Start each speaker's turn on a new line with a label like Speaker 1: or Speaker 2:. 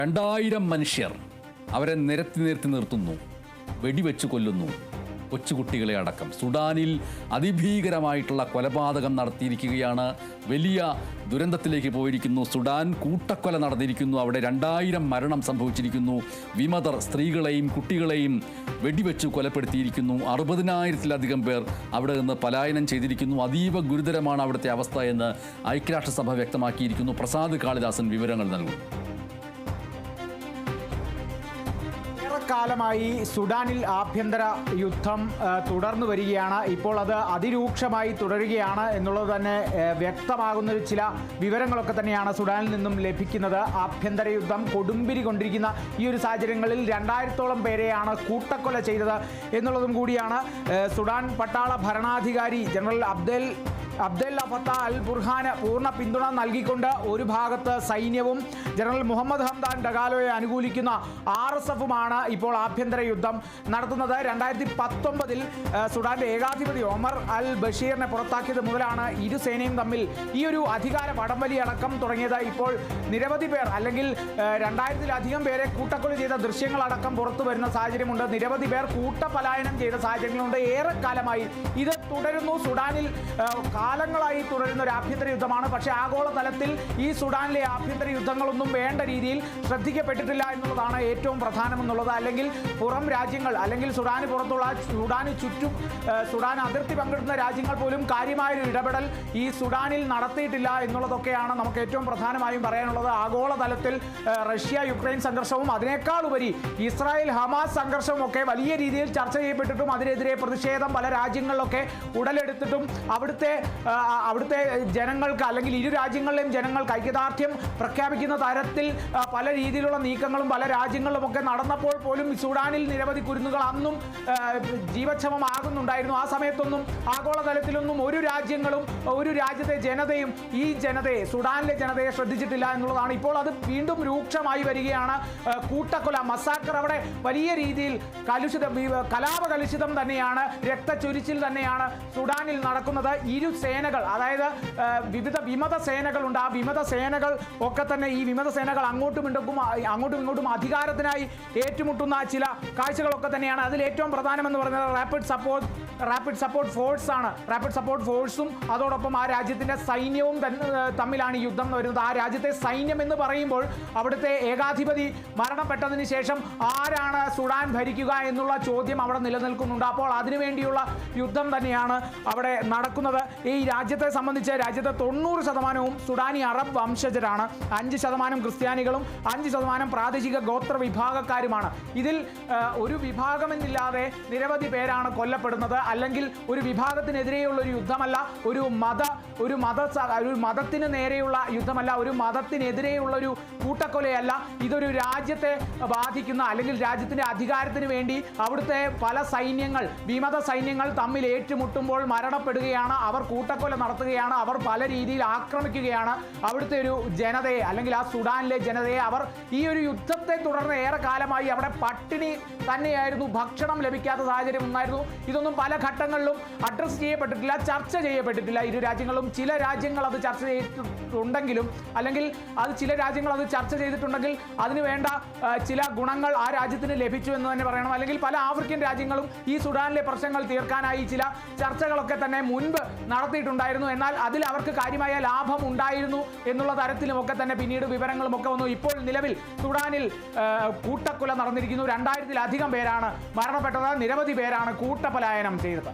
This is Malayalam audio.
Speaker 1: 2000 മനുഷ്യർ അവരെ നിരത്തി നിർത്തുന്നു, വെടിവെച്ച് കൊല്ലുന്നു, കൊച്ചുകുട്ടികളെ അടക്കം. സുഡാനിൽ അതിഭീകരമായിട്ടുള്ള കൊലപാതകം നടത്തിയിരിക്കുകയാണ്. വലിയ ദുരന്തത്തിലേക്ക് പോയിരിക്കുന്നു. സുഡാൻ കൂട്ടക്കൊല നടന്നിരിക്കുന്നു. അവിടെ 2000 മരണം സംഭവിച്ചിരിക്കുന്നു. വിമതർ സ്ത്രീകളെയും കുട്ടികളെയും വെടിവെച്ച് കൊലപ്പെടുത്തിയിരിക്കുന്നു. 60,000-ലധികം പേർ അവിടെ നിന്ന് പലായനം ചെയ്തിരിക്കുന്നു. അതീവ ഗുരുതരമാണ് അവിടുത്തെ അവസ്ഥ എന്ന് ഐക്യരാഷ്ട്രസഭ വ്യക്തമാക്കിയിരിക്കുന്നു. പ്രസാദ് കാളിദാസൻ വിവരങ്ങൾ നൽകും.
Speaker 2: കാലമായി സുഡാനിൽ ആഭ്യന്തര യുദ്ധം തുടർന്നു വരികയാണ്. ഇപ്പോൾ അത് അതിരൂക്ഷമായി തുടരുകയാണ് എന്നുള്ളത് തന്നെ വ്യക്തമാകുന്ന ചില വിവരങ്ങളൊക്കെ തന്നെയാണ് സുഡാനിൽ നിന്നും ലഭിക്കുന്നത്. ആഭ്യന്തര യുദ്ധം കൊടുമ്പിരി കൊണ്ടിരിക്കുന്ന ഈ ഒരു സാഹചര്യങ്ങളിൽ 2000-ഓളം പേരെയാണ് കൂട്ടക്കൊല ചെയ്തത് എന്നുള്ളതും കൂടിയാണ്. സുഡാൻ പട്ടാള ഭരണാധികാരി ജനറൽ അബ്ദൽ ഫത്താ അൽ ബുർഹാന് പൂർണ്ണ പിന്തുണ നൽകിക്കൊണ്ട് ഒരു ഭാഗത്ത് സൈന്യവും ജനറൽ മുഹമ്മദ് ഹംദാൻ ഡഗാലോയെ അനുകൂലിക്കുന്ന RSFുമാണ് ഇപ്പോൾ ആഭ്യന്തര യുദ്ധം നടത്തുന്നത്. 2019-ൽ സുഡാന്റെ ഏകാധിപതി ഒമർ അൽ ബഷീറിനെ പുറത്താക്കിയത് മുതലാണ് ഇരു സേനയും തമ്മിൽ ഈ ഒരു അധികാര വടംവലി അടക്കം തുടങ്ങിയത്. ഇപ്പോൾ നിരവധി പേർ അല്ലെങ്കിൽ 2000-ലധികം പേരെ കൂട്ടക്കൊല ചെയ്ത ദൃശ്യങ്ങളടക്കം പുറത്തു വരുന്ന സാഹചര്യമുണ്ട്. നിരവധി പേർ കൂട്ടപലായനം ചെയ്ത സാഹചര്യങ്ങളുണ്ട്. ഏറെക്കാലമായി ഇത് തുടരുന്നു. സുഡാനിൽ കാലങ്ങളായി തുടരുന്ന ഒരു ആഭ്യന്തര യുദ്ധമാണ്. പക്ഷേ ആഗോളതലത്തിൽ ഈ സുഡാനിലെ ആഭ്യന്തര യുദ്ധങ്ങളൊന്നും വേണ്ട രീതിയിൽ ശ്രദ്ധിക്കപ്പെട്ടിട്ടില്ല എന്നുള്ളതാണ് ഏറ്റവും പ്രധാനമെന്നുള്ളത്. അല്ലെങ്കിൽ പുറം രാജ്യങ്ങൾ അല്ലെങ്കിൽ സുഡാന് പുറത്തുള്ള സുഡാന് ചുറ്റും സുഡാൻ അതിർത്തി പങ്കിടുന്ന രാജ്യങ്ങൾ പോലും കാര്യമായൊരു ഇടപെടൽ ഈ സുഡാനിൽ നടത്തിയിട്ടില്ല എന്നുള്ളതൊക്കെയാണ് നമുക്ക് ഏറ്റവും പ്രധാനമായും പറയാനുള്ളത്. ആഗോളതലത്തിൽ റഷ്യ യുക്രൈൻ സംഘർഷവും അതിനേക്കാൾ ഉപരി ഇസ്രായേൽ ഹമാസ് സംഘർഷവും ഒക്കെ വലിയ രീതിയിൽ ചർച്ച ചെയ്യപ്പെട്ടിട്ടും അതിനെതിരെ പ്രതിഷേധം പല രാജ്യങ്ങളിലൊക്കെ ഉടലെടുത്തിട്ടും അവിടുത്തെ ജനങ്ങൾക്ക് അല്ലെങ്കിൽ ഇരു രാജ്യങ്ങളിലെയും ജനങ്ങൾക്ക് ഐക്യദാർഢ്യം പ്രഖ്യാപിക്കുന്ന തരത്തിൽ പല രീതിയിലുള്ള നീക്കങ്ങളും പല രാജ്യങ്ങളിലുമൊക്കെ നടന്നപ്പോൾ പോലും സുഡാനിൽ നിരവധി കുരുന്നുകൾ അന്നും ജീവക്ഷമമാകുന്നുണ്ടായിരുന്നു. ആ സമയത്തൊന്നും ആഗോളതലത്തിലൊന്നും ഒരു രാജ്യങ്ങളും ഒരു രാജ്യത്തെ ജനതയും ഈ ജനതയെ സുഡാനിലെ ജനതയെ ശ്രദ്ധിച്ചിട്ടില്ല എന്നുള്ളതാണ്. ഇപ്പോൾ അത് വീണ്ടും രൂക്ഷമായി വരികയാണ്. കൂട്ടക്കൊല മസാക്കർ അവിടെ വലിയ രീതിയിൽ കലാപകലുഷിതം തന്നെയാണ്, രക്തച്ചൊരിച്ചിൽ തന്നെയാണ് സുഡാനിൽ നടക്കുന്നത്. ഇരു സേനകൾ, അതായത് വിവിധ വിമത സേനകളുണ്ട്. ആ വിമത സേനകൾ ഒക്കെ തന്നെ ഈ വിമത സേനകൾ അങ്ങോട്ടും ഇങ്ങോട്ടും അധികാരത്തിനായി ഏറ്റുമുട്ടുന്ന ചില കാഴ്ചകളൊക്കെ തന്നെയാണ്. അതിൽ ഏറ്റവും പ്രധാനമെന്ന് പറയുന്നത് റാപ്പിഡ് സപ്പോർട്ട് ഫോഴ്സ് ആണ്. റാപ്പിഡ് സപ്പോർട്ട് ഫോഴ്സും അതോടൊപ്പം ആ രാജ്യത്തിൻ്റെ സൈന്യവും തമ്മിലാണ് ഈ യുദ്ധം വരുന്നത്. ആ രാജ്യത്തെ സൈന്യം എന്ന് പറയുമ്പോൾ അവിടുത്തെ ഏകാധിപതി മരണപ്പെട്ടതിന് ശേഷം ആരാണ് സുഡാൻ ഭരിക്കുക എന്നുള്ള ചോദ്യം അവിടെ നിലനിൽക്കുന്നുണ്ട്. അപ്പോൾ അതിനുവേണ്ടിയുള്ള യുദ്ധം തന്നെയാണ് അവിടെ നടക്കുന്നത്. ഈ രാജ്യത്തെ സംബന്ധിച്ച് രാജ്യത്തെ 90% സുഡാനി അറബ് വംശജരാണ്. 5% ക്രിസ്ത്യാനികളും 5% പ്രാദേശിക ഗോത്ര വിഭാഗക്കാരുമാണ്. ഇതിൽ ഒരു വിഭാഗമെന്നില്ലാതെ നിരവധി പേരാണ് കൊല്ലപ്പെടുന്നത്. അല്ലെങ്കിൽ ഒരു വിഭാഗത്തിനെതിരെയുള്ള ഒരു യുദ്ധമല്ല, ഒരു മതത്തിന് നേരെയുള്ള യുദ്ധമല്ല, ഒരു മതത്തിനെതിരെയുള്ള ഒരു കൂട്ടക്കൊലയല്ല. ഇതൊരു രാജ്യത്തെ ബാധിക്കുന്ന അല്ലെങ്കിൽ രാജ്യത്തിൻ്റെ അധികാരത്തിന് വേണ്ടി അവിടുത്തെ പല സൈന്യങ്ങൾ, വിമത സൈന്യങ്ങൾ തമ്മിൽ ഏറ്റുമുട്ടുമ്പോൾ മരണപ്പെടുകയാണ്. അവർ കൂട്ടക്കൊല നടത്തുകയാണ്. അവർ പല രീതിയിൽ ആക്രമിക്കുകയാണ് അവിടുത്തെ ഒരു ജനതയെ അല്ലെങ്കിൽ ആ സുഡാനിലെ ജനതയെ. അവർ ഈ ഒരു യുദ്ധത്തെ തുടർന്ന് ഏറെ കാലമായി അവിടെ പട്ടിണി തന്നെയായിരുന്നു, ഭക്ഷണം ലഭിക്കാത്ത സാഹചര്യം ഉണ്ടായിരുന്നു. ഇതൊന്നും പല ഘട്ടങ്ങളിലും അഡ്രസ്സ് ചെയ്യപ്പെട്ടിട്ടില്ല, ചർച്ച ചെയ്യപ്പെട്ടിട്ടില്ല ഇരു രാജ്യങ്ങളും. ചില രാജ്യങ്ങൾ അത് ചർച്ച ചെയ്തിട്ടുണ്ടെങ്കിലും അല്ലെങ്കിൽ ചില രാജ്യങ്ങൾ അത് ചർച്ച ചെയ്തിട്ടുണ്ടെങ്കിൽ അതിന് വേണ്ട ചില ഗുണങ്ങൾ ആ രാജ്യത്തിന് ലഭിച്ചു എന്ന് തന്നെ പറയണം. അല്ലെങ്കിൽ പല ആഫ്രിക്കൻ രാജ്യങ്ങളും ഈ സുഡാനിലെ പ്രശ്നങ്ങൾ തീർക്കാനായി ചില ചർച്ചകളൊക്കെ തന്നെ മുൻപ് നടത്തിയിട്ടുണ്ടായിരുന്നു. എന്നാൽ അതിൽ അവർക്ക് കാര്യമായ ലാഭം ഉണ്ടായിരുന്നു എന്നുള്ള തരത്തിലുമൊക്കെ തന്നെ പിന്നീട് വിവരങ്ങളുമൊക്കെ വന്നു. ഇപ്പോൾ നിലവിൽ സുഡാനിൽ കൂട്ടക്കൊല നടന്നിരിക്കുന്നു. 2000-ലധികം പേരാണ് മരണപ്പെട്ടത്. നിരവധി പേരാണ് കൂട്ടപലായനം ചെയ്തത്.